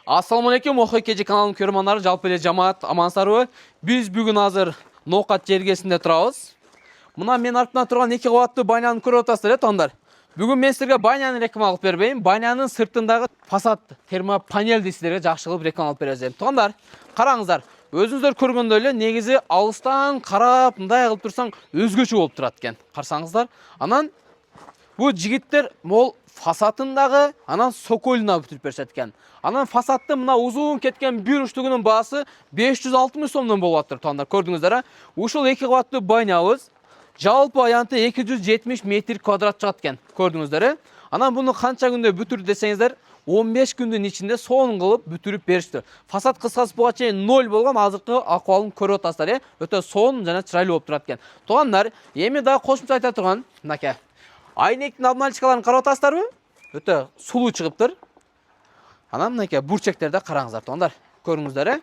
Assalamu алейкум, ОХКЖ каналының көрермандары, жалпы эле жамаат амансыздарбы? Биз бүгүн азыр Ноокат жергесинде турабыз. Мына мен артымдан турган 2 кабаттуу баняны көрүп атасыздар, тондар. Бүгүн мен силерге баняны реклама кылып бербейм. Банянын сыртындагы фасад термопанелди силерге жакшы кылып реклама кылып берем. Тондар, караңыздар. Өзүңүздөр көргөндөй эле негизи алыстан карап мындай кылып турсаң өзгөчө болуп турат экен. Карасаңыздар. Анан бу жигиттер мол фасадындагы анан соколуна бүтүрүп беришет экен. Анан фасадты мына узун кеткен бир уштугунун баасы 560 сомдон болуп атыр, тондар. Көрдүңүздөр, ушул 2 кабаттуу банябыз жалпы аянты 270 метр квадрат чыгат экен. Көрдүңүздөр. Анан буну канча күндө бүтүр десеңиздер, 15 күндүн ичинде сонун кылып бүтүрүп беришти. Фасад кыскасы буга чейин 0 болгон, азыркы акыбалын көрүп атасыздар, өтө сонун жана чырайлуу болуп турат экен. Туугандар, эми дагы кошумча айта турган, мынакей. Айнектин обналичкаларын карап атасыздарбы? Өтө сулуу чыгыптыр. Анан мынакей бурчектерде караңыздар, туугандар. Көрүңүздөр.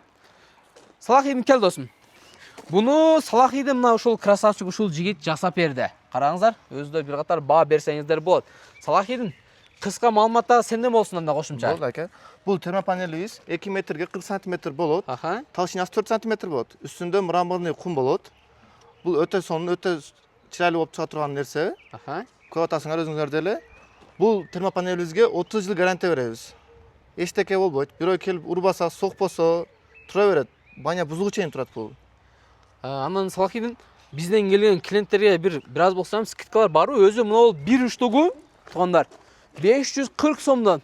Салахидин кел досум. Буну Салахидин мына ушул красавчик ушул жигит жасап берди. Караңыздар, өзүдө бир катар баа берсеңиздер болот. Салахидин кыска маалыматтагы сенден болсун анда кошумча. Болду ака. Бул термопанелибиз 2 метрге 40 см болот. Талшынасы 4 см болот. Үстүндө мраморный кум болот. Бул өтө сонун, өтө чырайлуу болуп чыга турган нерсе. Көрүп атасыңар өзүңөр деле. Бул термопанелибизге 30 жыл гарантия беребиз. Эчтеке болбойт. Бирөө келип урбаса, сокпосо тура берет. Баня бузулгу чейин турат бул. Анан Салахидин бизден келген клиенттерге бир аз болсо скидкалар барбы? Өзү мына бир уштугу туугандар 540 сомдон.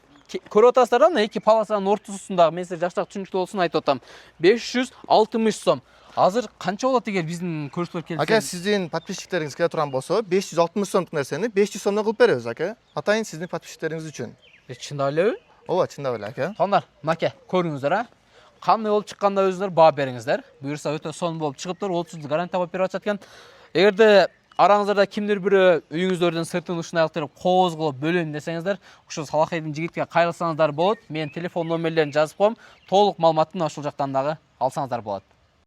Көрүп атасыздар, мына 2 паласанын ортосундагы, мен силерге жакшыраак түшүнүктүү болсун айтып атам. 560 сом. Азыр канча болот эгер биздин көрсөтүүлөр келсе? Ака, сиздин подписчиктериңиз келе турган болсо, 560 сомдук нерсени 500 сомдон кылып беребиз, ака. Атайын сиздин подписчиктериңиз үчүн. Чындап элеби? Ооба, чындап эле, ака. Тондар, мынакей, көрүңүздөр, кандай болуп чыкканда өзүңөр баа бериңиздер. Буюрса өтө сонун болуп чыгыптыр, 30 жыл гарантия алып берип атат экен. Эгерде араңыздарда кимдир бирөө үйүңүздөрдүн сыртын ушундай кылып кооз кылып бөлөм десеңиздер, ушул Салахидин жигитке кайрылсаңыздар болот. Менин телефон номерлерин жазып коем. Толук маалыматтын ошол жактан дагы алсаңыздар болот.